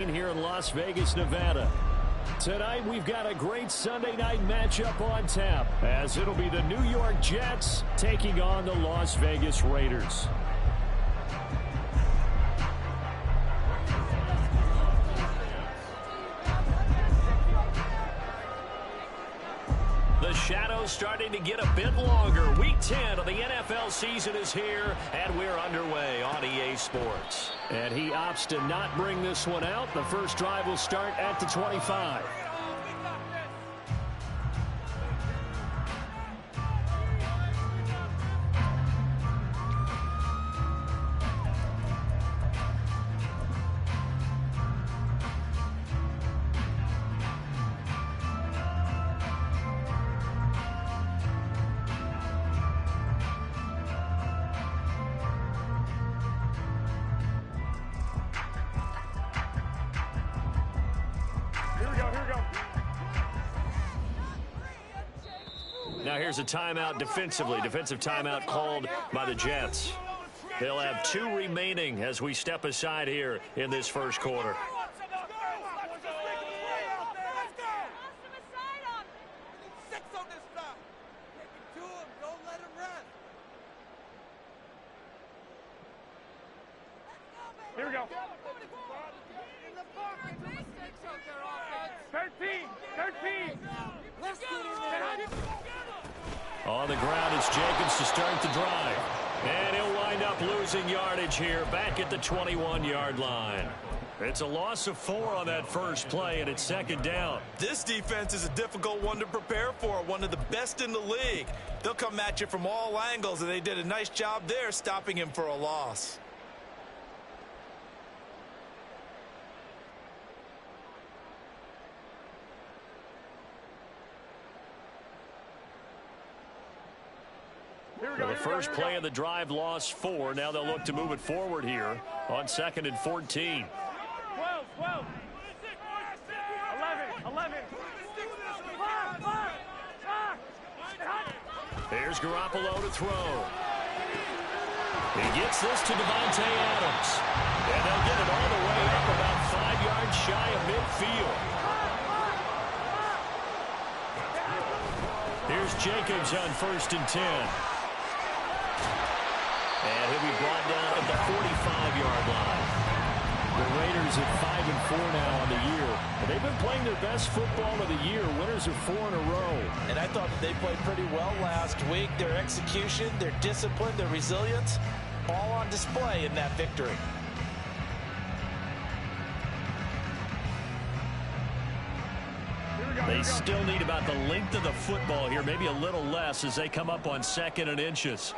Here in Las Vegas, Nevada. Tonight, we've got a great Sunday night matchup on tap, as it'll be the New York Jets taking on the Las Vegas Raiders. The shadow's starting to get a bit longer. Week 10 of the NFL season is here, and we're underway on EA Sports. And he opts to not bring this one out. The first drive will start at the 25. Now here's a timeout defensively. Defensive timeout called by the Jets. They'll have 2 remaining as we step aside here in this first quarter. Here we go. 13. On the ground is Jacobs to start the drive. And he'll wind up losing yardage here back at the 21-yard line. It's a loss of 4 on that first play, and it's second down. This defense is a difficult one to prepare for, one of the best in the league. They'll come at you from all angles, and they did a nice job there stopping him for a loss. The first play of the drive lost 4. Now they'll look to move it forward here on 2nd and 14. 12. 11. Here's Garoppolo to throw. He gets this to Devontae Adams. And they'll get it all the way up about 5 yards shy of midfield. Here's Jacobs on 1st and 10. And he'll be brought down at the 45-yard line. The Raiders at 5-4 now on the year. And they've been playing their best football of the year. Winners of 4 in a row. And I thought they played pretty well last week. Their execution, their discipline, their resilience, all on display in that victory. They still need about the length of the football here, maybe a little less as they come up on 2nd and inches.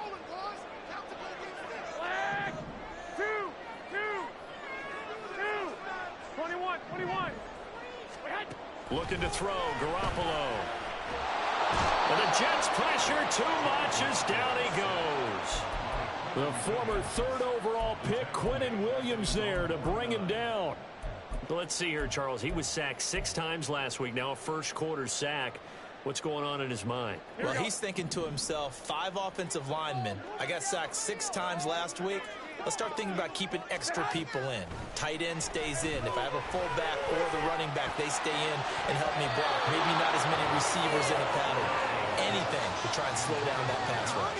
21. Looking to throw, Garoppolo. And the Jets pressure too much as down he goes. The former 3rd overall pick, Quinnen Williams there to bring him down. Let's see here, Charles. He was sacked 6 times last week. Now a first quarter sack. What's going on in his mind? Well, he's thinking to himself, 5 offensive linemen. I got sacked 6 times last week. Let's start thinking about keeping extra people in. Tight end stays in. If I have a fullback or the running back, they stay in and help me block. Maybe not as many receivers in a pattern. Anything to try and slow down that pass rush.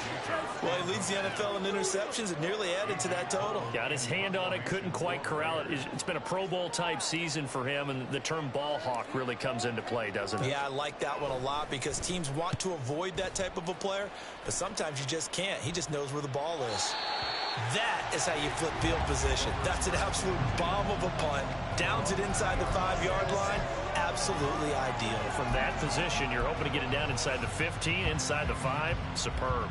Well, he leads the NFL in interceptions and nearly added to that total. Got his hand on it, couldn't quite corral it. It's been a Pro Bowl type season for him, and the term ball hawk really comes into play, doesn't it? Yeah, I like that one a lot because teams want to avoid that type of a player, but sometimes you just can't. He just knows where the ball is. That is how you flip field position. That's an absolute bomb of a punt. Downs it inside the 5-yard line. Absolutely ideal. From that position, you're hoping to get it down inside the 15, inside the 5. Superb.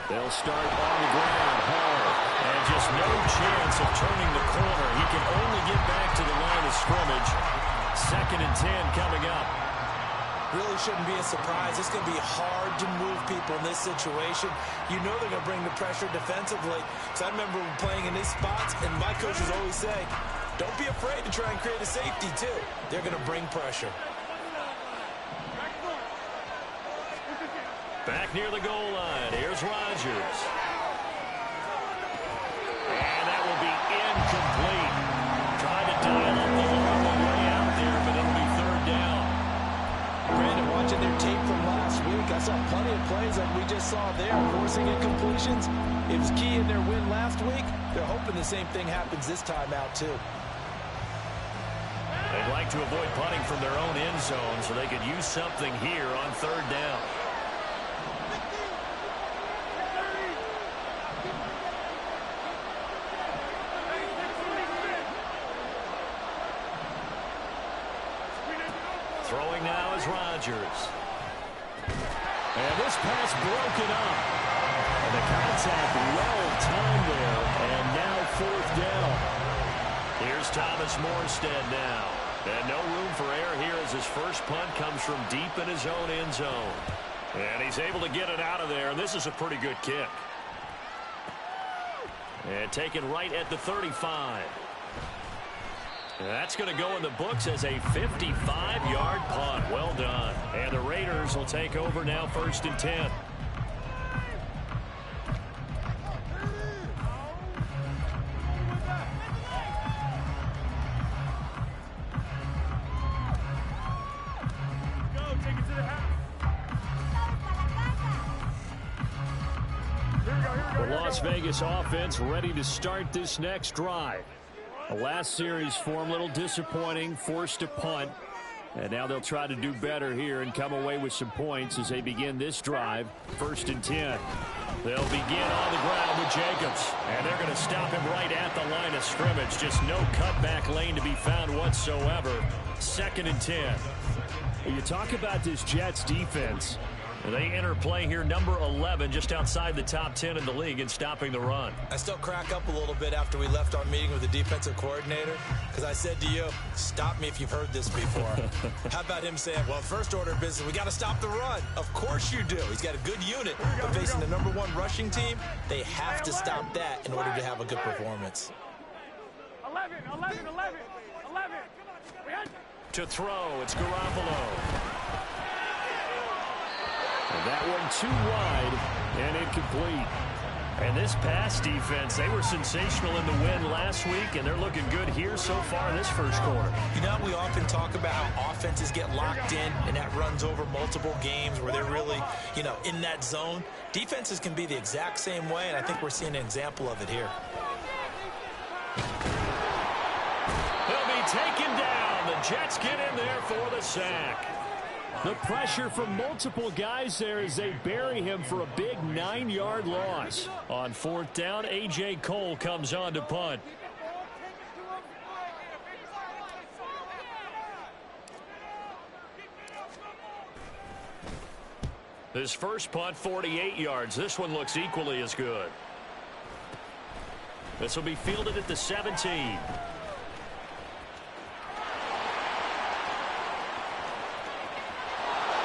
They'll start on the ground hard. And just no chance of turning the corner. He can only get back to the line of scrimmage. 2nd and 10 coming up. Really shouldn't be a surprise. It's going to be hard to move people in this situation. You know they're going to bring the pressure defensively. So I remember playing in these spots, and my coaches always say, don't be afraid to try and create a safety, too. They're going to bring pressure. Back near the goal line. Here's Rodgers. And that will be incomplete. Trying to dial up the ball on the way out there, but it'll be third down. Brandon, watching their tape from last week, I saw plenty of plays like we just saw there, forcing incompletions. It was key in their win last week. They're hoping the same thing happens this time out, too. They'd like to avoid punting from their own end zone so they could use something here on third down. Throwing now is Rodgers. And this pass broken up. And the contact well timed there. And now fourth down. Here's Thomas Morstead now. And no room for error here as his first punt comes from deep in his own end zone. And he's able to get it out of there. And this is a pretty good kick. And taken right at the 35. That's going to go in the books as a 55-yard punt. Well done. And the Raiders will take over now, 1st and 10. The Las Vegas offense ready to start this next drive. The last series for them, a little disappointing, forced to punt. And now they'll try to do better here and come away with some points as they begin this drive, 1st and 10. They'll begin on the ground with Jacobs. And they're going to stop him right at the line of scrimmage. Just no cutback lane to be found whatsoever. 2nd and 10. You talk about this Jets defense. They enter play here, number 11, just outside the top 10 in the league in stopping the run. I still crack up a little bit after we left our meeting with the defensive coordinator, because I said to you, stop me if you've heard this before. How about him saying, well, first order of business, we got to stop the run. Of course you do. He's got a good unit, but facing the number 1 rushing team, they have to stop that in order to have a good performance. 11. To throw, it's Garoppolo. And that one too wide and incomplete. And this pass defense, they were sensational in the win last week, and they're looking good here so far this first quarter. You know, we often talk about how offenses get locked in, and that runs over multiple games where they're really, in that zone. Defenses can be the exact same way, and I think we're seeing an example of it here. He'll be taken down. The Jets get in there for the sack. The pressure from multiple guys there as they bury him for a big 9-yard loss. On 4th down, A.J. Cole comes on to punt. His first punt, 48 yards. This one looks equally as good. This will be fielded at the 17.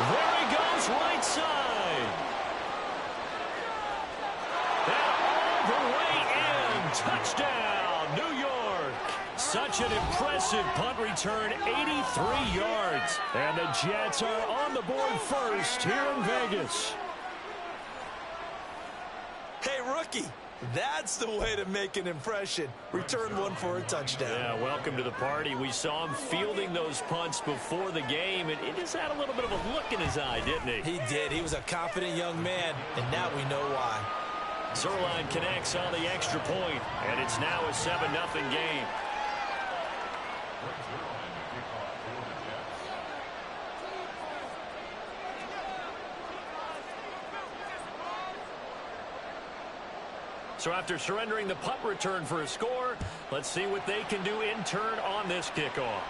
There he goes, right side. And all the way in. Touchdown, New York. Such an impressive punt return, 83 yards. And the Jets are on the board first here in Vegas. Hey, rookie. That's the way to make an impression. Return one for a touchdown. Yeah, welcome to the party. We saw him fielding those punts before the game, and he just had a little bit of a look in his eye, didn't he? He did. He was a confident young man, and now we know why. Zerline connects on the extra point, and it's now a 7-0 game. So after surrendering the punt return for a score, let's see what they can do in turn on this kickoff.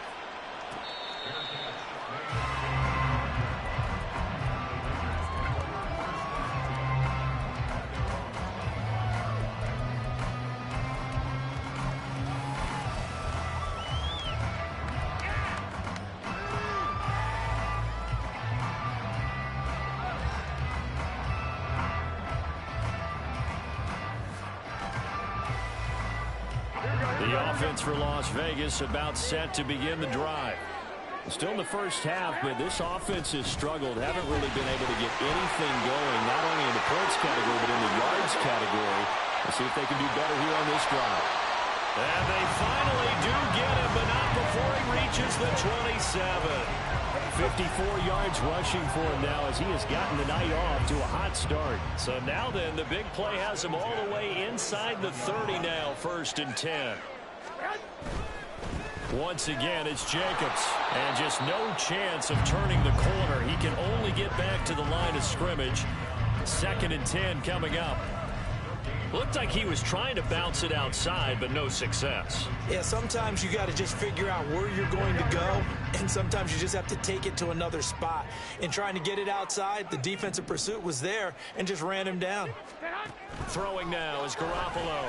The offense for Las Vegas about set to begin the drive. Still in the first half, but this offense has struggled. Haven't really been able to get anything going, not only in the points category, but in the yards category. Let's see if they can do better here on this drive. And they finally do get him, but not before he reaches the 27. 54 yards rushing for him now as he has gotten the night off to a hot start. So now then, the big play has him all the way inside the 30 now, 1st and 10. Once again, it's Jacobs. And just no chance of turning the corner. He can only get back to the line of scrimmage. 2nd and 10 coming up. Looked like he was trying to bounce it outside, but no success. Yeah, sometimes you got to just figure out where you're going to go, and sometimes you just have to take it to another spot. In trying to get it outside, the defensive pursuit was there and just ran him down. Throwing now is Garoppolo.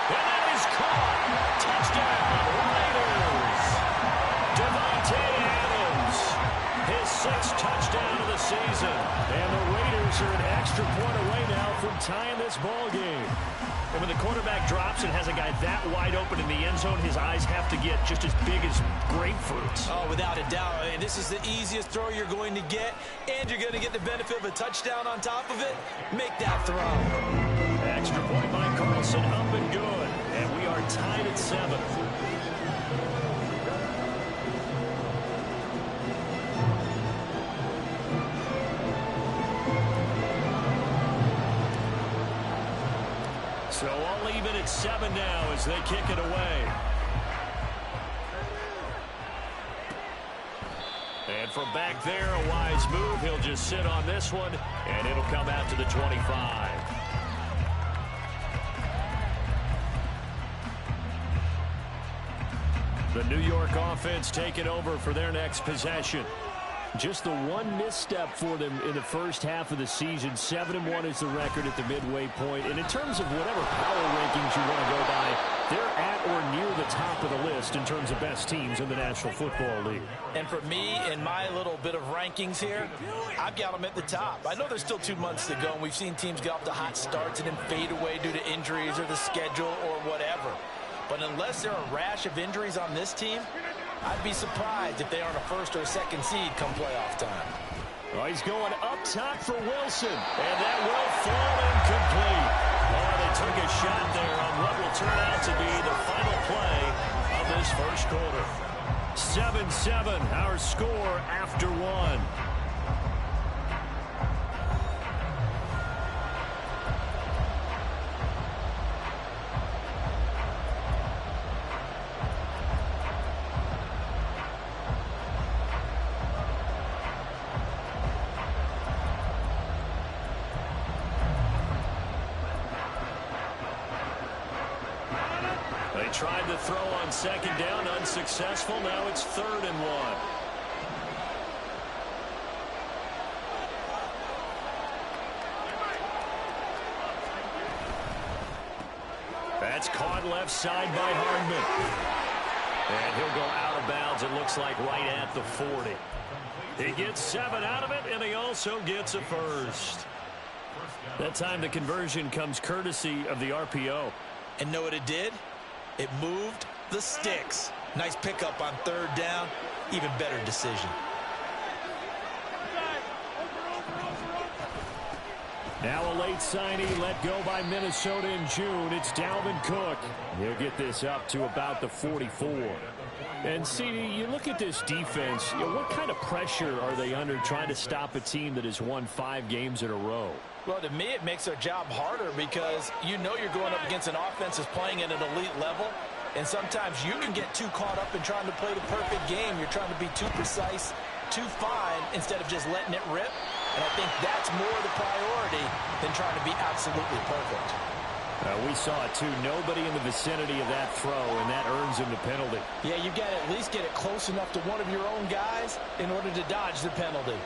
And that is caught. Touchdown, Raiders. Devontae Adams, his 6th touchdown of the season. And the Raiders are an extra point away now from tying this ball game. And when the quarterback drops and has a guy that wide open in the end zone, his eyes have to get just as big as grapefruits. Oh, without a doubt. I mean, this is the easiest throw you're going to get, and you're going to get the benefit of a touchdown on top of it. Make that throw. Extra point by Carlson, up and good. And we are tied at 7. So all even at 7 now as they kick it away. And from back there, a wise move. He'll just sit on this one, and it'll come out to the 25. The New York offense taking over for their next possession. Just the one misstep for them in the first half of the season. 7-1 is the record at the midway point. And in terms of whatever power rankings you want to go by, they're at or near the top of the list in terms of best teams in the National Football League. And for me, in my little bit of rankings here, I've got them at the top. I know there's still 2 months to go, and we've seen teams get off to hot starts and then fade away due to injuries or the schedule or whatever. But unless there are a rash of injuries on this team, I'd be surprised if they aren't a 1st or 2nd seed come playoff time. Well, he's going up top for Wilson, and that will fall incomplete. Oh, they took a shot there on what will turn out to be the final play of this first quarter. 7-7, our score after 1. Tried to throw on 2nd down, unsuccessful. Now it's 3rd and 1. That's caught left side by Hardman. And he'll go out of bounds, it looks like, right at the 40. He gets 7 out of it, and he also gets a 1st. That time the conversion comes courtesy of the RPO. And know what it did? It moved the sticks. Nice pickup on 3rd down. Even better decision. Now a late signing let go by Minnesota in June. It's Dalvin Cook. He'll get this up to about the 44. And, CD, you look at this defense, what kind of pressure are they under trying to stop a team that has won 5 games in a row? Well, to me, it makes their job harder because you know you're going up against an offense that's playing at an elite level, and sometimes you can get too caught up in trying to play the perfect game. You're trying to be too precise, too fine, instead of just letting it rip. And I think that's more the priority than trying to be absolutely perfect. We saw it, too. Nobody in the vicinity of that throw, and that earns him the penalty. Yeah, you've got to at least get it close enough to one of your own guys in order to dodge the penalty.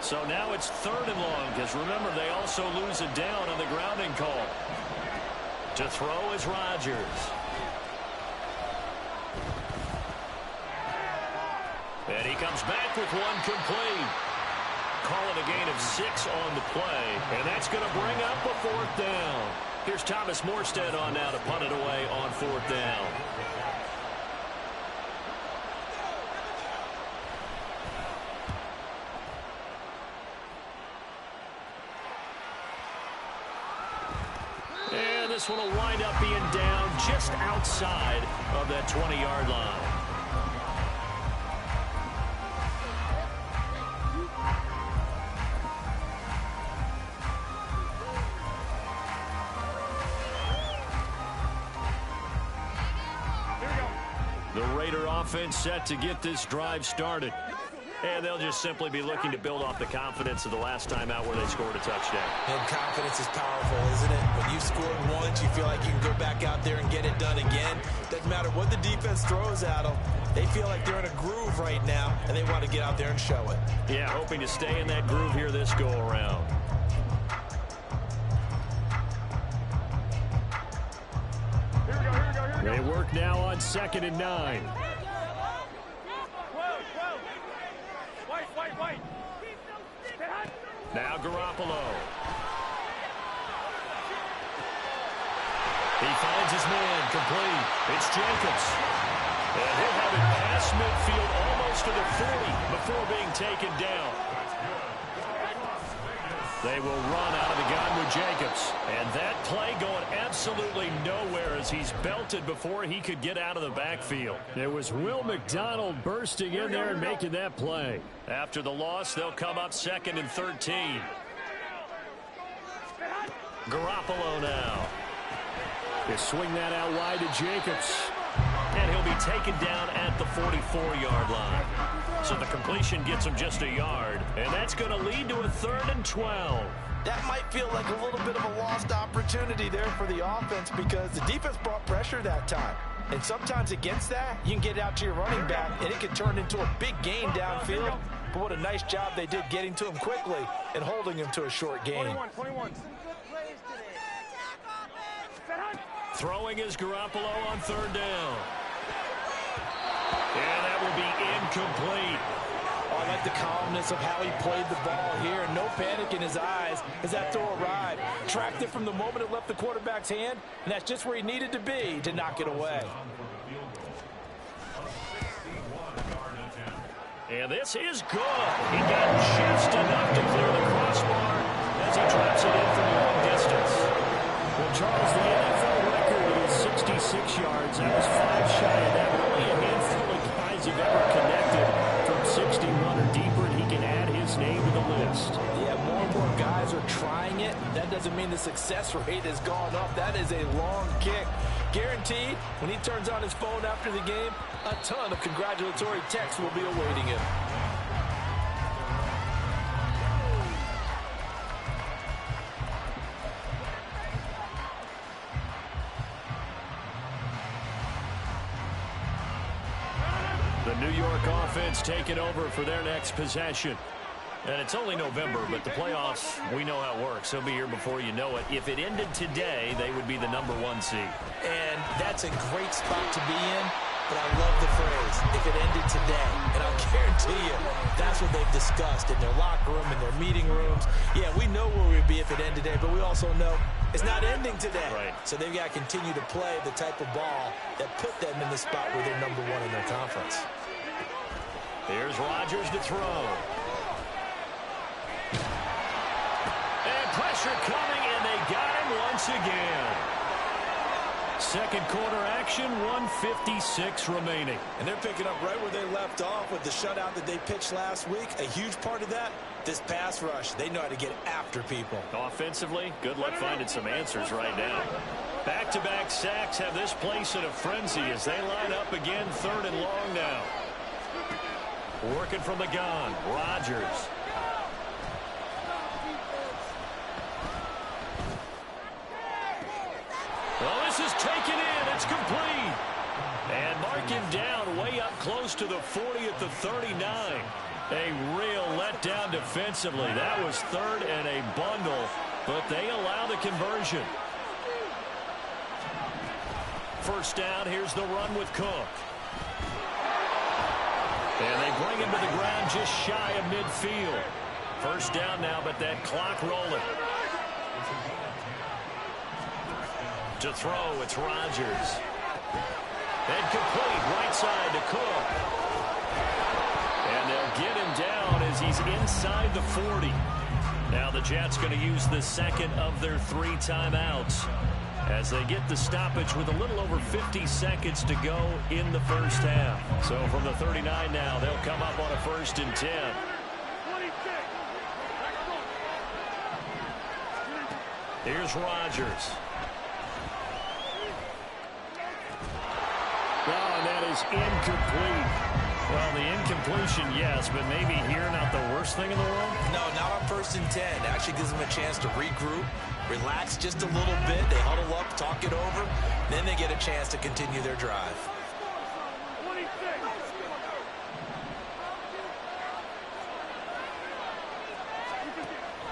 So now it's 3rd and long, because remember, they also lose it down on the grounding call. To throw is Rodgers. And he comes back with one complete. call it a gain of 6 on the play, and that's going to bring up a 4th down. Here's Thomas Morstead on now to punt it away on 4th down. And this one will wind up being down just outside of that 20-yard line. The Raider offense set to get this drive started. And they'll just simply be looking to build off the confidence of the last time out where they scored a touchdown. And confidence is powerful, isn't it? When you've scored once, you feel like you can go back out there and get it done again. Doesn't matter what the defense throws at them. They feel like they're in a groove right now, and they want to get out there and show it. Yeah, hoping to stay in that groove here this go-around. They work now on 2nd and 9. Now Garoppolo. He finds his man complete. It's Jacobs. And he'll have it past midfield almost to the 40 before being taken down. They will run out of the gun with Jacobs. And that play going absolutely nowhere as he's belted before he could get out of the backfield. It was Will McDonald bursting in there and making that play. After the loss, they'll come up 2nd and 13. Garoppolo now. They swing that out wide to Jacobs. And he'll be taken down at the 44-yard line. So the completion gets him just a yard. And that's going to lead to a 3rd and 12. That might feel like a little bit of a lost opportunity there for the offense because the defense brought pressure that time. And sometimes against that, you can get it out to your running back, and it can turn into a big gain downfield. But what a nice job they did getting to him quickly and holding him to a short gain. 21. Throwing is Garoppolo on 3rd down. And that will be incomplete. Oh, I like the calmness of how he played the ball here. No panic in his eyes as that throw arrived. Tracked it from the moment it left the quarterback's hand, and that's just where he needed to be to knock it away. And this is good. He got just enough to clear the crossbar as he drops it in from long distance. Well, Charles, the NFL record is 66 yards. That was 5 shy of that. Only a handful of guys have ever connected from 61 or deeper, and he can add his name to the list. Yeah, more and more guys are trying it. That doesn't mean the success rate has gone up. That is a long kick. Guaranteed, when he turns on his phone after the game, a ton of congratulatory texts will be awaiting him. The New York offense taking over for their next possession. And it's only November, but the playoffs, we know how it works. They'll be here before you know it. If it ended today, they would be the #1 seed. And that's a great spot to be in, but I love the phrase, if it ended today. And I'll guarantee you, that's what they've discussed in their locker room, in their meeting rooms. Yeah, we know where we'd be if it ended today, but we also know it's not ending today. Right. So they've got to continue to play the type of ball that put them in the spot where they're #1 in their conference. Here's Rodgers to throw. And pressure coming, and they got him once again. Second quarter action, 1:56 remaining. And they're picking up right where they left off with the shutout that they pitched last week. A huge part of that, this pass rush. They know how to get after people. Offensively, good luck finding some answers right now. Back-to-back sacks have this place in a frenzy as they line up again, 3rd and long now. Working from the gun, Rodgers. Well, this is taken in. It's complete. And mark him down way up close to the 40 at the 39. A real letdown defensively. That was 3rd and a bundle, but they allow the conversion. First down, here's the run with Cook. And they bring him to the ground just shy of midfield. First down now, but that clock rolling. To throw, it's Rodgers. And complete, right side to Cook. And they'll get him down as he's inside the 40. Now the Jets going to use the second of their 3 timeouts as they get the stoppage with a little over 50 seconds to go in the first half. So from the 39 now, they'll come up on a 1st and 10. Here's Rodgers. Oh, and that is incomplete. Well, the incompletion, yes, but maybe here not the worst thing in the world? No, not on 1st and 10. It actually gives them a chance to regroup, relax just a little bit. They huddle up, talk it over, then they get a chance to continue their drive.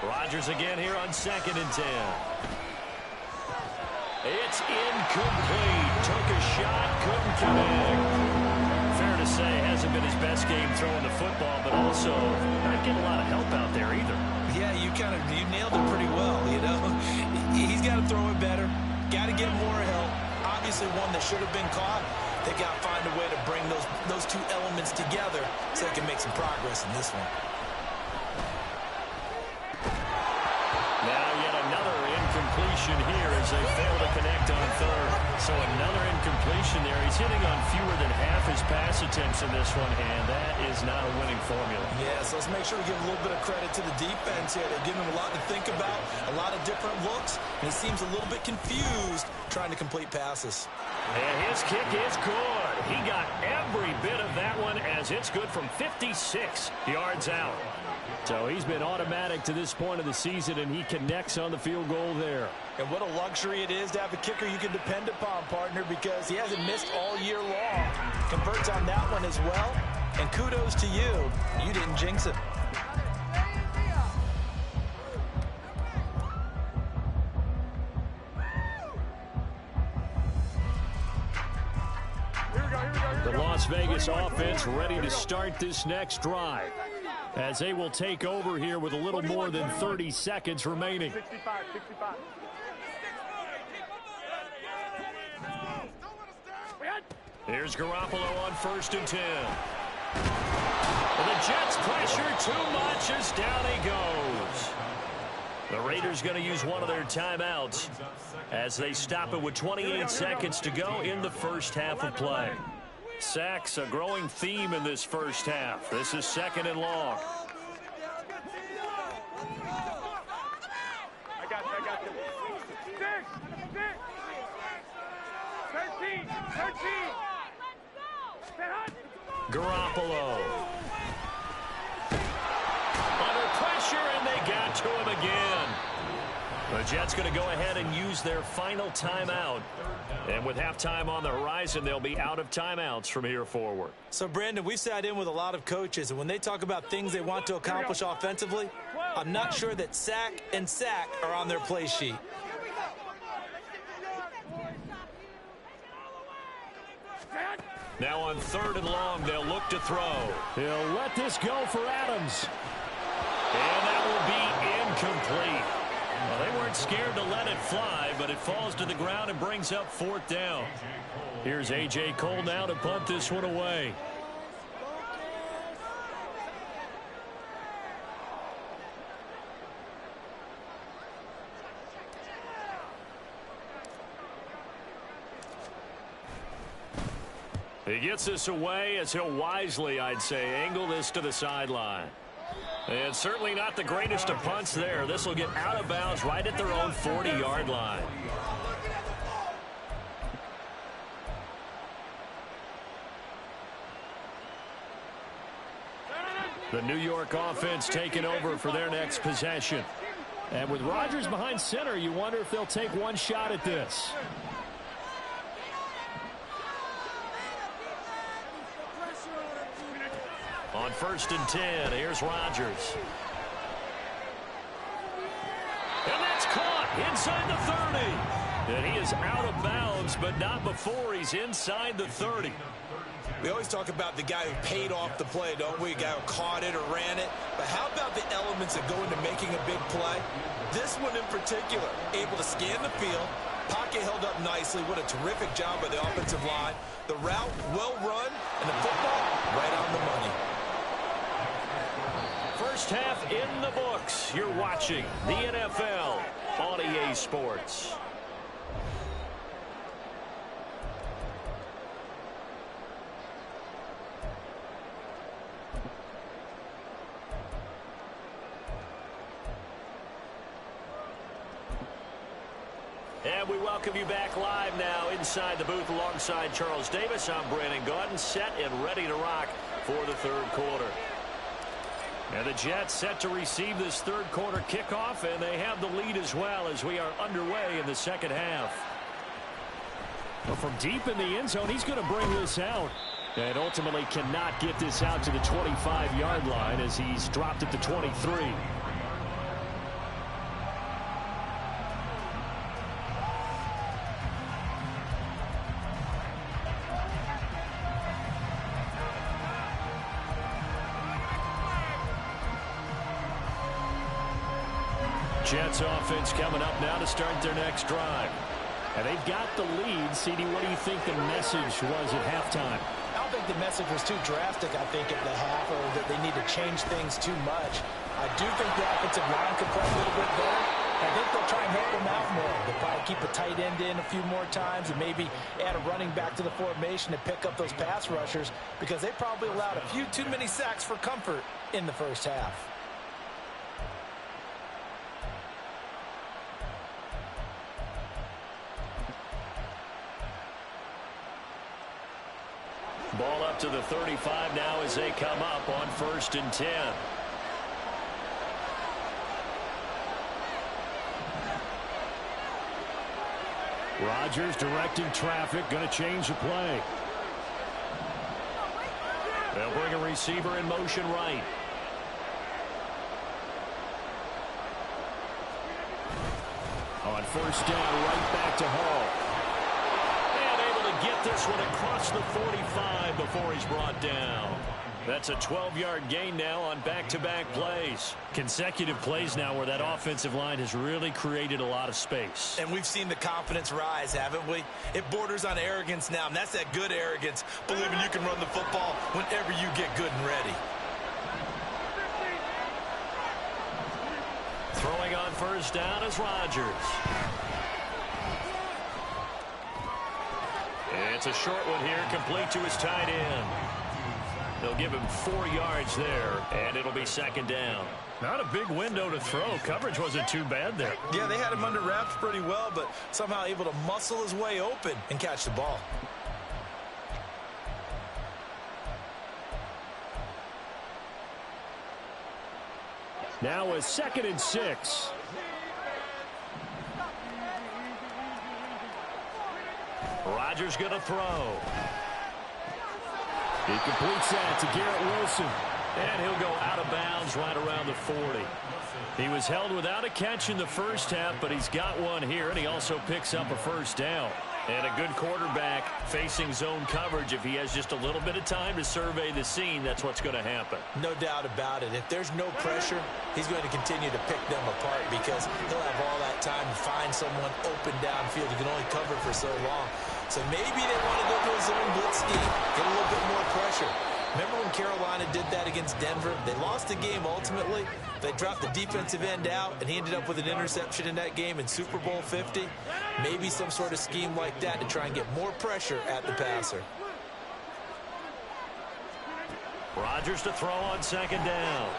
Rodgers again here on 2nd and 10. It's incomplete. Took a shot, couldn't connect. Fair to say, hasn't been his best game throwing the football, but also not getting a lot of help out there either. Yeah, you nailed it pretty well, you know. He's got to throw it better. Got to get more help. Obviously one that should have been caught. They got to find a way to bring those 2 elements together so they can make some progress in this one. Now yet another incompletion here as they fail to connect on 3rd. So another incompletion there. He's hitting on fewer than half his pass attempts in this one, and that is not a winning formula. Yeah, so let's make sure we give a little bit of credit to the defense here. They've given him a lot to think about, a lot of different looks, and he seems a little bit confused trying to complete passes. And his kick is good. He got every bit of that one as it's good from 56 yards out. So he's been automatic to this point of the season, and he connects on the field goal there. And what a luxury it is to have a kicker you can depend upon, partner, because he hasn't missed all year long. Converts on that one as well. And kudos to you. You didn't jinx it. The Las Vegas offense ready to start this next drive, as they will take over here with a little more than 30 seconds remaining. 65. Here's Garoppolo on 1st and 10. And the Jets pressure too much as down he goes. The Raiders going to use one of their timeouts as they stop it with 28 seconds to go in the first half of play. Sacks, a growing theme in this first half. This is 2nd and long. I got you. 13. Garoppolo. Under pressure, and they got to him again. The Jets going to go ahead and use their final timeout. And with halftime on the horizon, they'll be out of timeouts from here forward. So, Brandon, we sat in with a lot of coaches, and when they talk about things they want to accomplish offensively, I'm not sure that sack and sack are on their play sheet. Now on 3rd and long, they'll look to throw. He'll let this go for Adams. And that will be incomplete. Well, they weren't scared to let it fly, but it falls to the ground and brings up 4th down. Here's A.J. Cole now to punt this one away. He gets this away as he'll wisely, I'd say, angle this to the sideline. And certainly not the greatest of punts there. This will get out of bounds right at their own 40-yard line. The New York offense taking over for their next possession. And with Rodgers behind center, you wonder if they'll take one shot at this. On 1st and 10, here's Rodgers. And that's caught inside the 30. And he is out of bounds, but not before he's inside the 30. We always talk about the guy who paid off the play, don't we? A guy who caught it or ran it. But how about the elements that go into making a big play? This one in particular, able to scan the field, pocket held up nicely. What a terrific job by the offensive line. The route well run, and the football right on the money. First half in the books. You're watching the NFL on EA Sports. And we welcome you back live now inside the booth alongside Charles Davis. I'm Brandon Gaudin, set and ready to rock for the third quarter. And the Jets set to receive this third quarter kickoff, and they have the lead as well as we are underway in the second half. Well, from deep in the end zone, he's going to bring this out. And ultimately cannot get this out to the 25-yard line as he's dropped at the 23. Jets offense coming up now to start their next drive. And they've got the lead. CD, what do you think the message was at halftime? I don't think the message was too drastic, I think, at the half, or that they need to change things too much. I do think the offensive line could play a little bit better. I think they'll try and help them out more. They'll probably keep a tight end in a few more times and maybe add a running back to the formation to pick up those pass rushers, because they probably allowed a few too many sacks for comfort in the first half. Ball up to the 35 now as they come up on 1st and 10. Rodgers directing traffic, going to change the play. They'll bring a receiver in motion right. On 1st down, right back to Hall. Get this one across the 45 before he's brought down. That's a 12-yard gain now on back-to-back plays. Consecutive plays now where that offensive line has really created a lot of space. And we've seen the confidence rise, haven't we? It borders on arrogance now, and that's that good arrogance, believing you can run the football whenever you get good and ready. Throwing on 1st down is Rodgers. It's a short one here, complete to his tight end. They'll give him 4 yards there, and it'll be 2nd down. Not a big window to throw. Coverage wasn't too bad there. Yeah, they had him under wraps pretty well, but somehow able to muscle his way open and catch the ball. Now a 2nd and 6. Rodgers going to throw. He completes that to Garrett Wilson. And he'll go out of bounds right around the 40. He was held without a catch in the first half, but he's got one here, and he also picks up a 1st down. And a good quarterback facing zone coverage. If he has just a little bit of time to survey the scene, that's what's going to happen. No doubt about it. If there's no pressure, he's going to continue to pick them apart because he'll have all that time to find someone open downfield. He can only cover for so long. So maybe they want to go to a zone blitz scheme, get a little bit more pressure. Remember when Carolina did that against Denver? They lost the game ultimately. They dropped the defensive end out, and he ended up with an interception in that game in Super Bowl 50. Maybe some sort of scheme like that to try and get more pressure at the passer. Rodgers to throw on 2nd down.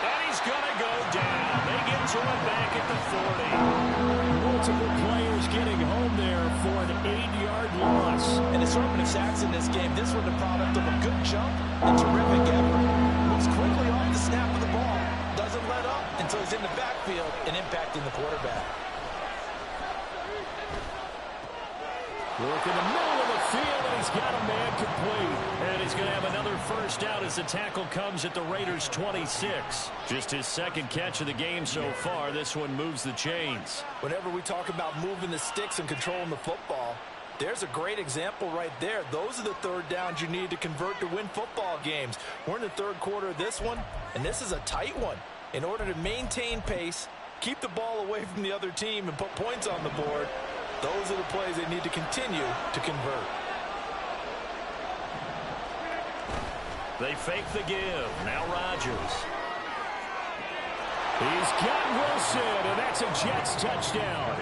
And he's going to go down. They get to him back at the 40. Multiple players getting home there for an 8-yard loss. And assortment of sacks in this game. This one the product of a good jump and terrific effort. Moves quickly off the snap of the ball. Doesn't let up until he's in the backfield and impacting the quarterback. Work in the middle of the field, and he's got a man complete. And he's going to have another 1st down as the tackle comes at the Raiders' 26. Just his 2nd catch of the game so far. This one moves the chains. Whenever we talk about moving the sticks and controlling the football, There's a great example right there. Those are the third downs you need to convert to win football games. We're in the third quarter of this one, and this is a tight one. In order to maintain pace, keep the ball away from the other team, and put points on the board, those are the plays they need to continue to convert. They fake the give. Now Rodgers. He's got Wilson, and that's a Jets touchdown.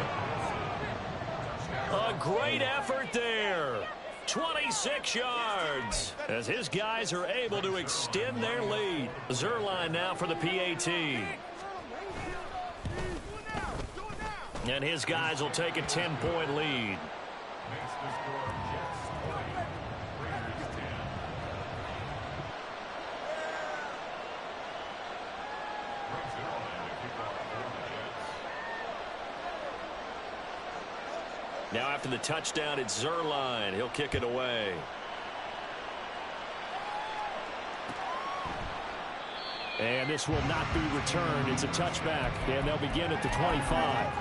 A great effort there. 26 yards as his guys are able to extend their lead. Zerline now for the PAT. And his guys will take a 10-point lead. Now after the touchdown, it's Zerline. He'll kick it away. And this will not be returned. It's a touchback, and they'll begin at the 25.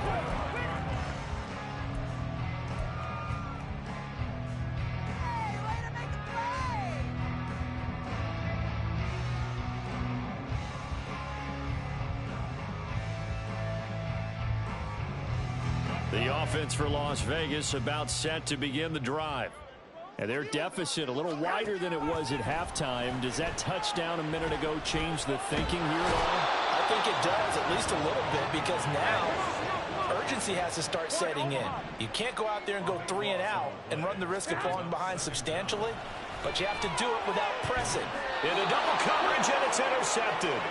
The offense for Las Vegas about set to begin the drive. And their deficit a little wider than it was at halftime. Does that touchdown a minute ago change the thinking here at all? I think it does, at least a little bit, because now urgency has to start setting in. You can't go out there and go 3 and out and run the risk of falling behind substantially, but you have to do it without pressing. In a double coverage, and it's intercepted.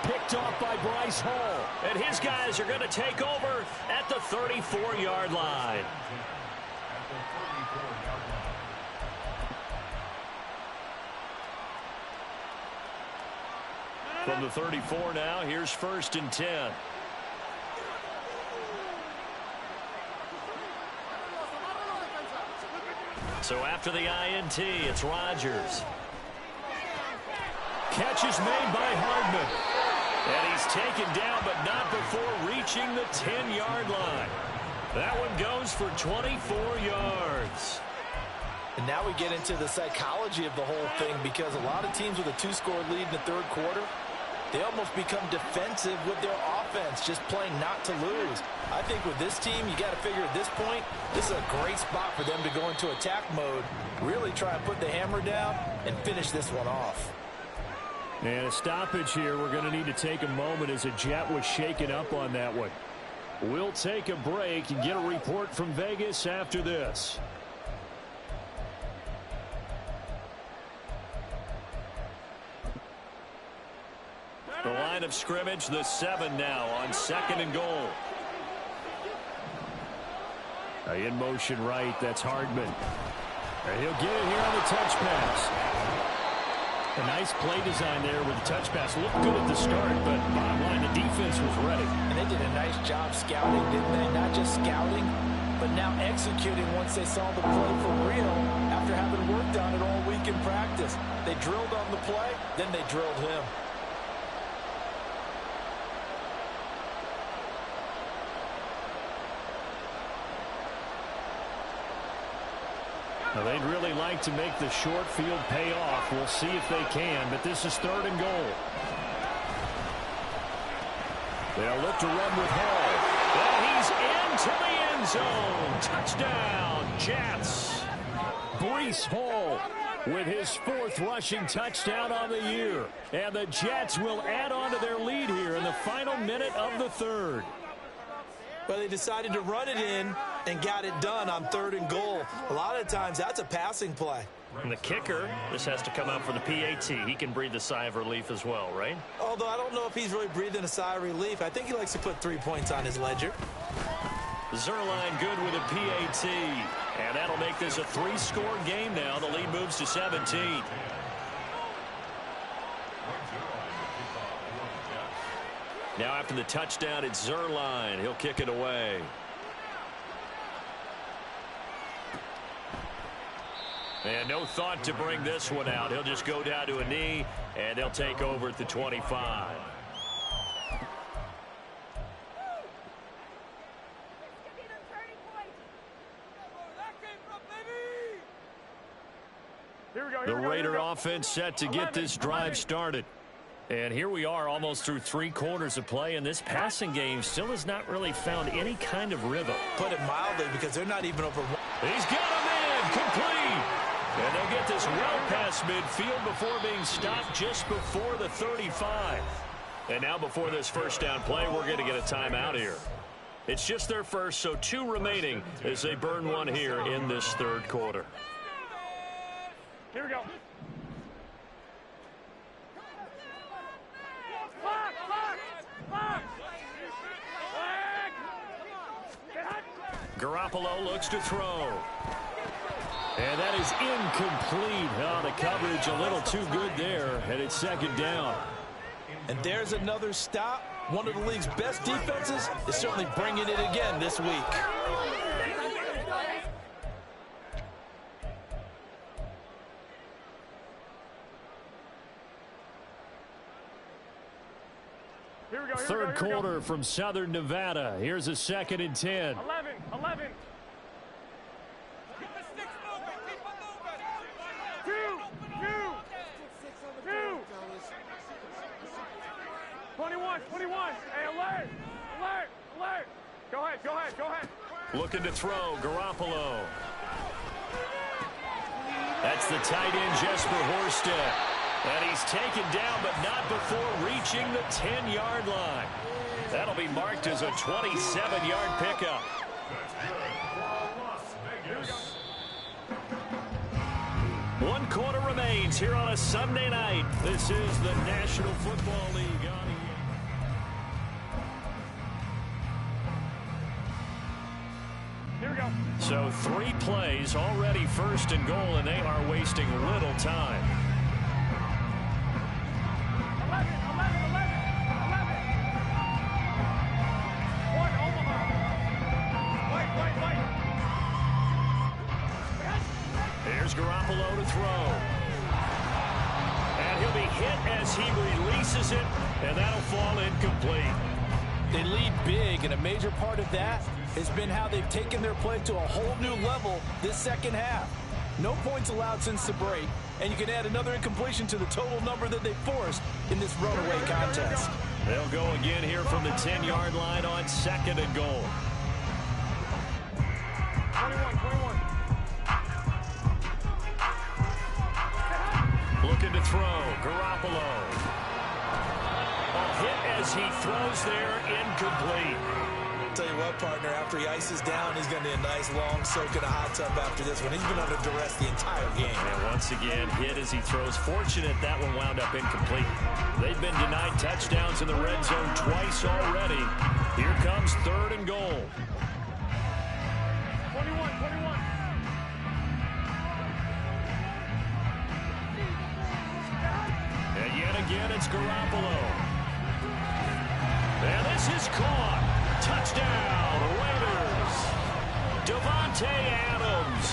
Picked off by Bryce Hall. And his guys are going to take over at the 34-yard line. From the 34 now, here's 1st and 10. So after the INT, it's Rodgers. Catch is made by Hardman. And he's taken down, but not before reaching the 10-yard line. That one goes for 24 yards. And now we get into the psychology of the whole thing, because a lot of teams with a 2-score lead in the third quarter, they almost become defensive with their offense, just playing not to lose. I think with this team, you got to figure at this point, this is a great spot for them to go into attack mode, really try and put the hammer down and finish this one off. And a stoppage here. We're going to need to take a moment as a Jet was shaken up on that one. We'll take a break and get a report from Vegas after this. The line of scrimmage, the 7 now on 2nd and goal. In motion right, that's Hardman. And he'll get it here on the touch pass. A nice play design there with the touch pass. Looked good at the start, but bottom line, the defense was ready. And they did a nice job scouting, didn't they? Not just scouting, but now executing once they saw the play for real after having worked on it all week in practice. They drilled on the play, then they drilled him. Now, they'd really like to make the short field pay off. We'll see if they can, but this is 3rd and goal. They'll look to run with Hall. And he's into the end zone. Touchdown, Jets. Breece Hall with his 4th rushing touchdown on the year. And the Jets will add on to their lead here in the final minute of the 3rd. Well, they decided to run it in and got it done on 3rd and goal. A lot of times, that's a passing play. And the kicker, this has to come out for the PAT. He can breathe a sigh of relief as well, right? Although I don't know if he's really breathing a sigh of relief. I think he likes to put 3 points on his ledger. Zerline good with a PAT. And that'll make this a 3-score game now. The lead moves to 17. Now after the touchdown, it's Zerline. He'll kick it away. And no thought to bring this one out. He'll just go down to a knee, and they'll take over at the 25. The Raider offense set to get this drive started. And here we are almost through 3 quarters of play, and this passing game still has not really found any kind of rhythm. Put it mildly, because they're not even over one. He's got him in, complete. And they'll get this well past midfield before being stopped just before the 35. And now before this first down play, we're going to get a timeout here. It's just their first, so 2 remaining as they burn one here in this 3rd quarter. Here we go. Garoppolo looks to throw. And that is incomplete. Oh, the coverage a little too good there, and it's 2nd down. And there's another stop. One of the league's best defenses is certainly bringing it again this week. Third quarter from Southern Nevada. Here's a 2nd and 10. 11. 2. 21. Hey, alert. Go ahead. Looking to throw, Garoppolo. That's the tight end, Jesper Horsted. And he's taken down, but not before reaching the 10-yard line. That'll be marked as a 27-yard pickup. One quarter remains here on a Sunday night. This is the National Football League on EA. Here we go. So 3 plays, already 1st and goal, and they are wasting little time. 11. 1 Omaha. Wait. Here's Garoppolo to throw. And he'll be hit as he releases it, and that'll fall incomplete. They lead big, and a major part of that has been how they've taken their play to a whole new level this 2nd half. No points allowed since the break, and you can add another incompletion to the total number that they forced in this runaway contest. They'll go again here from the 10-yard line on 2nd and goal. 21. Looking to throw, Garoppolo. A hit as he throws there, incomplete. Tell you what, partner, after he ices down, he's going to need a nice long soak in a hot tub after this one. He's been under duress the entire game. And once again, hit as he throws. Fortunate that one wound up incomplete. They've been denied touchdowns in the red zone twice already. Here comes 3rd and goal. 21. And yet again, it's Garoppolo. And this is caught. Touchdown, Raiders. Devontae Adams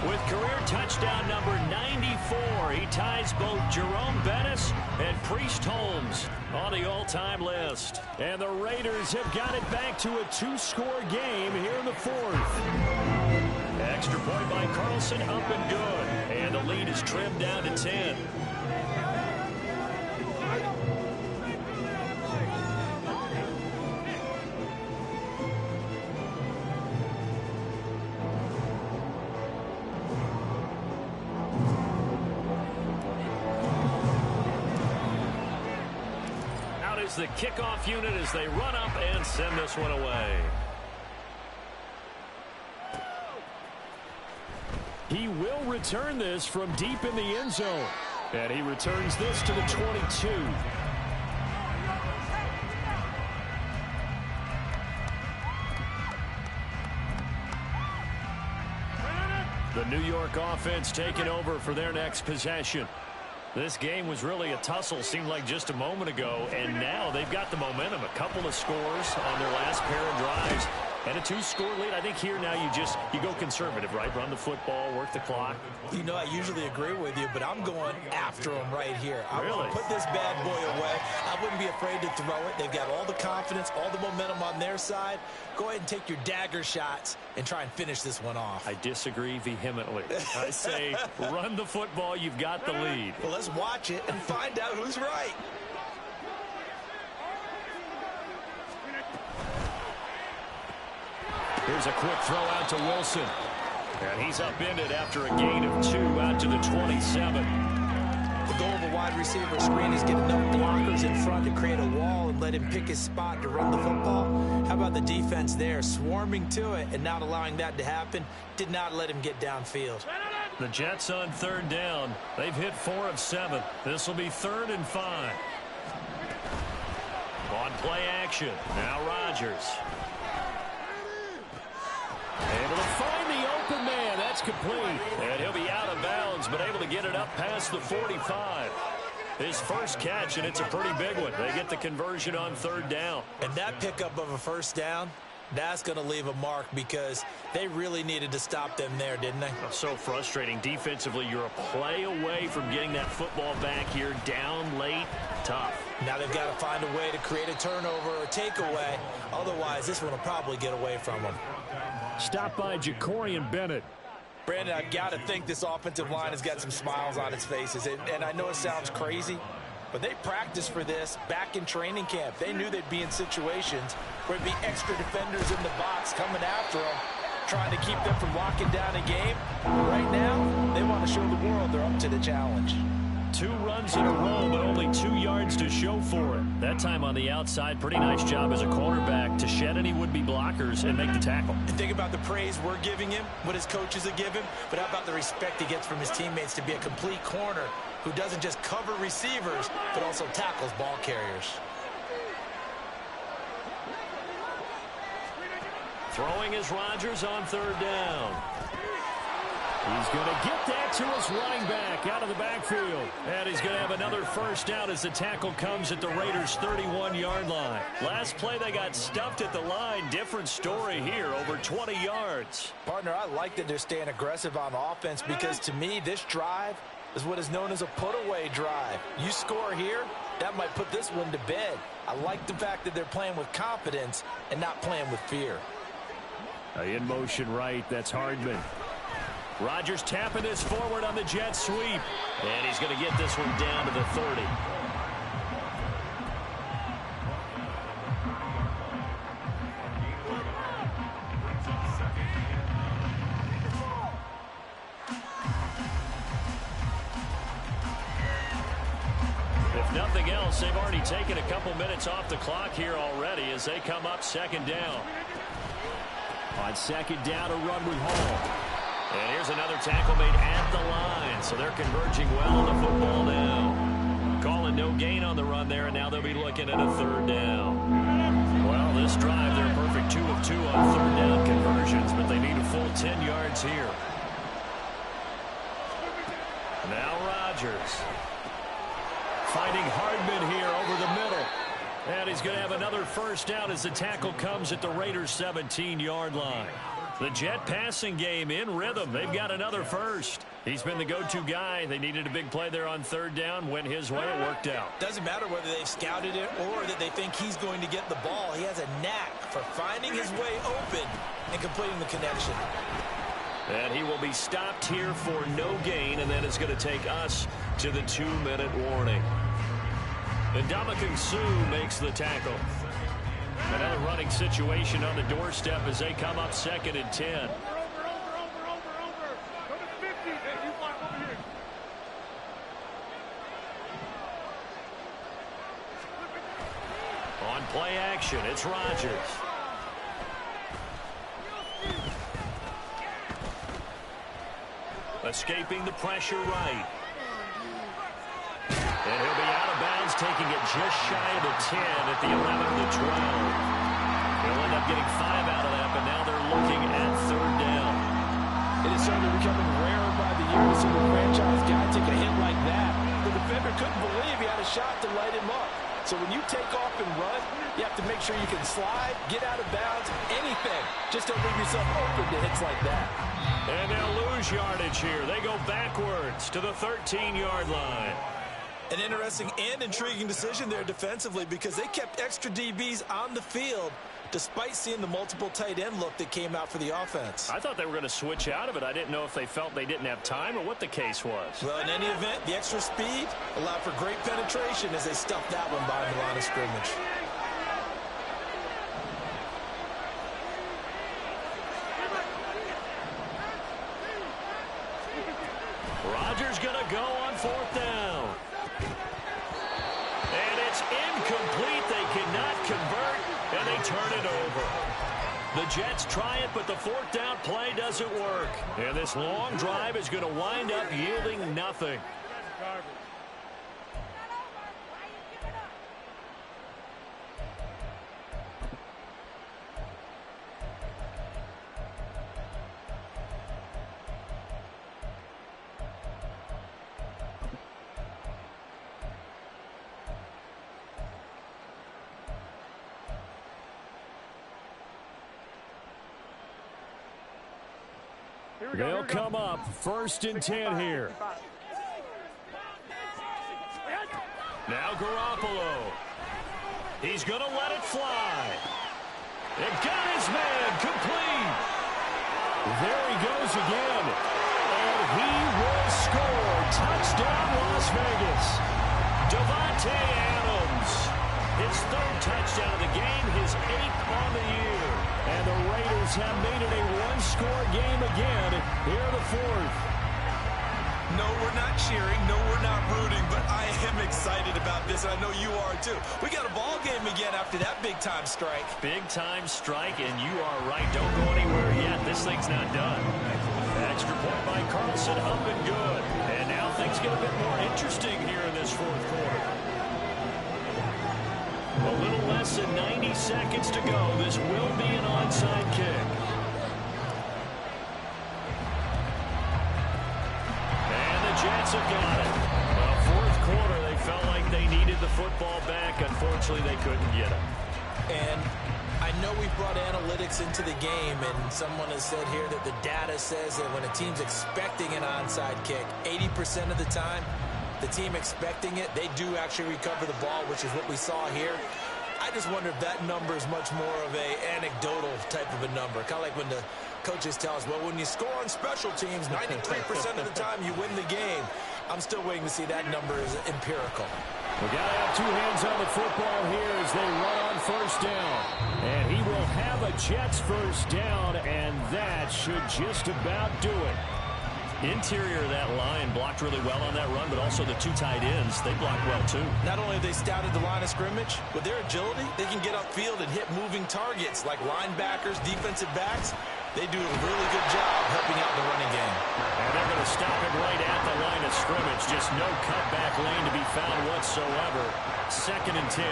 with career touchdown number 94. He ties both Jerome Bettis and Priest Holmes on the all-time list. And the Raiders have got it back to a 2-score game here in the 4th. Extra point by Carlson, up and good. And the lead is trimmed down to 10. The kickoff unit as they run up and send this one away. He will return this from deep in the end zone. And he returns this to the 22. The New York offense taking over for their next possession. This game was really a tussle, seemed like just a moment ago, and now they've got the momentum. A couple of scores on their last pair of drives. And a 2-score lead. I think here now you go conservative, right? Run the football, work the clock. You know, I usually agree with you, but I'm going after him right here. I Really? want to put this bad boy away. I wouldn't be afraid to throw it. They've got all the confidence, all the momentum on their side. Go ahead and take your dagger shots and try and finish this one off. I disagree vehemently. I say run the football. You've got the lead. Well, let's watch it and find out who's right. Here's a quick throw out to Wilson. And he's upended after a gain of 2 out to the 27. The goal of a wide receiver screen is get enough blockers in front to create a wall and let him pick his spot to run the football. How about the defense there, swarming to it and not allowing that to happen? Did not let him get downfield. The Jets on 3rd down. They've hit 4 of 7. This will be 3rd and 5. On play action. Now Rodgers. Able to find the open man. That's complete. And he'll be out of bounds, but able to get it up past the 45. His first catch, and it's a pretty big one. They get the conversion on 3rd down. And that pickup of a first down, that's going to leave a mark because they really needed to stop them there, didn't they? So frustrating. Defensively, you're a play away from getting that football back here. Down late. Tough. Now they've got to find a way to create a turnover or a takeaway. Otherwise, this one will probably get away from them. Stopped by Jacorian Bennett. Brandon, I've got to think this offensive line has got some smiles on its faces. And I know it sounds crazy, but they practiced for this back in training camp. They knew they'd be in situations where there'd be extra defenders in the box coming after them, trying to keep them from locking down a game. Right now, they want to show the world they're up to the challenge. 2 runs in a row, but only 2 yards to show for it. That time on the outside, pretty nice job as a cornerback to shed any would-be blockers and make the tackle. And think about the praise we're giving him, what his coaches are giving, but how about the respect he gets from his teammates to be a complete corner who doesn't just cover receivers, but also tackles ball carriers. Throwing is Rodgers on 3rd down. He's going to get that to his running back out of the backfield. And he's going to have another first down as the tackle comes at the Raiders' 31-yard line. Last play, they got stuffed at the line. Different story here, over 20 yards. Partner, I like that they're staying aggressive on offense because, to me, this drive is what is known as a put-away drive. You score here, that might put this one to bed. I like the fact that they're playing with confidence and not playing with fear. In motion right, that's Hardman. Rodgers tapping this forward on the jet sweep. And he's going to get this one down to the 30. If nothing else, they've already taken a couple minutes off the clock here already as they come up 2nd down. On 2nd down, a run with Hall. And here's another tackle made at the line. So they're converging well on the football now. Calling no gain on the run there, and now they'll be looking at a 3rd down. Well, this drive, they're a perfect 2 of 2 on 3rd down conversions, but they need a full 10 yards here. Now Rodgers. Finding Hardman here over the middle. And he's going to have another first down as the tackle comes at the Raiders' 17-yard line. The Jet passing game in rhythm. They've got another first. He's been the go-to guy. They needed a big play there on 3rd down. Went his way. It worked out. Doesn't matter whether they've scouted it or that they think he's going to get the ball. He has a knack for finding his way open and completing the connection. And he will be stopped here for no gain, and then it's going to take us to the 2-minute warning. And Ndamukong Suh makes the tackle. Another running situation on the doorstep as they come up 2nd and 10. Over. Go to 50. Hey, you block over here. On play action, it's Rodgers. Escaping the pressure right. And he'll be out of bounds, taking it just shy of the 10 at the 11 of the 12. He'll end up getting 5 out of that, but now they're looking at 3rd down. It is certainly becoming rarer by the year to see the franchise guy take a hit like that. The defender couldn't believe he had a shot to light him up. So when you take off and run, you have to make sure you can slide, get out of bounds, anything. Just don't leave yourself open to hits like that. And they'll lose yardage here. They go backwards to the 13-yard line. An interesting and intriguing decision there defensively because they kept extra DBs on the field despite seeing the multiple tight end look that came out for the offense. I thought they were going to switch out of it. I didn't know if they felt they didn't have time or what the case was. Well, in any event, the extra speed allowed for great penetration as they stuffed that one behind the line of scrimmage. Rodgers going to go on 4th down. And it's incomplete. They cannot convert, and they turn it over. The Jets try it, but the 4th down play doesn't work. And this long drive is going to wind up yielding nothing. They'll come up 1st and 10 here. Now Garoppolo. He's going to let it fly. It got his man complete. There he goes again. And he will score. Touchdown Las Vegas. Devontae Adams. His 3rd touchdown of the game, his 8th on the year. And the Raiders have made it a one-score game again. Here the 4th. No, we're not cheering. No, we're not rooting. But I am excited about this, and I know you are too. We got a ball game again after that big-time strike. Big-time strike, and you are right. Don't go anywhere yet. This thing's not done. Extra point by Carlson, up and good. And now things get a bit more interesting here in this 4th quarter. A little less than 90 seconds to go. This will be an onside kick. And the Jets have got it. Well, 4th quarter, they felt like they needed the football back. Unfortunately, they couldn't get it. And I know we've brought analytics into the game, and someone has said here that the data says that when a team's expecting an onside kick, 80% of the time, the team expecting it, they do actually recover the ball, which is what we saw here. I just wonder if that number is much more of a anecdotal type of a number. Kind of like when the coaches tell us, well, when you score on special teams, 93% of the time you win the game. I'm still waiting to see that number is empirical. We got to have 2 hands on the football here as they run on 1st down. And he will have a Jets 1st down, and that should just about do it. Interior of that line blocked really well on that run, but also the 2 tight ends, they blocked well too. Not only have they scouted the line of scrimmage, with their agility, they can get upfield and hit moving targets like linebackers, defensive backs. They do a really good job helping out the running game. And they're going to stop it right at the line of scrimmage. Just no cutback lane to be found whatsoever. 2nd and 10.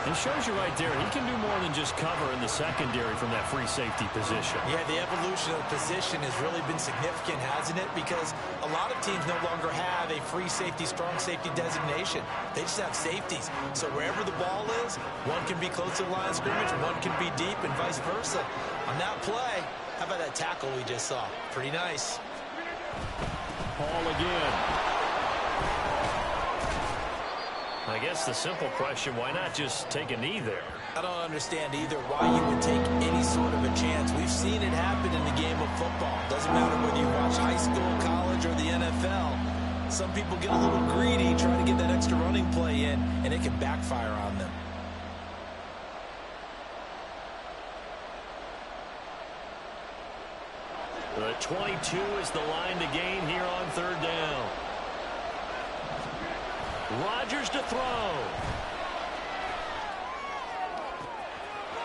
It shows you right there, he can do more than just cover in the secondary from that free safety position. Yeah, the evolution of the position has really been significant, hasn't it? Because a lot of teams no longer have a free safety, strong safety designation. They just have safeties. So wherever the ball is, one can be close to the line of scrimmage, one can be deep, and vice versa. On that play, how about that tackle we just saw? Pretty nice. Paul again. I guess the simple question, why not just take a knee there? I don't understand either why you would take any sort of a chance. We've seen it happen in the game of football. Doesn't matter whether you watch high school, college, or the NFL. Some people get a little greedy trying to get that extra running play in, and it can backfire on them. The 22 is the line to gain here on 3rd down. Rodgers to throw.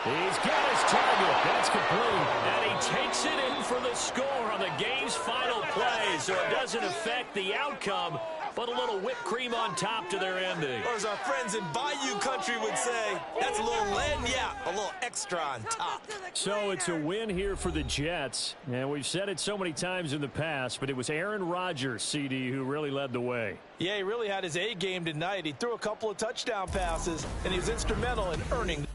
He's got his target. That's complete. And he takes it in for the score on the game's final play. So it doesn't affect the outcome, but a little whipped cream on top to their ending. Or as our friends in Bayou Country would say, that's a little lanyard yeah, a little extra on top. So it's a win here for the Jets. And we've said it so many times in the past, but it was Aaron Rodgers, CD, who really led the way. Yeah, he really had his A game tonight. He threw a couple of touchdown passes, and he was instrumental in earning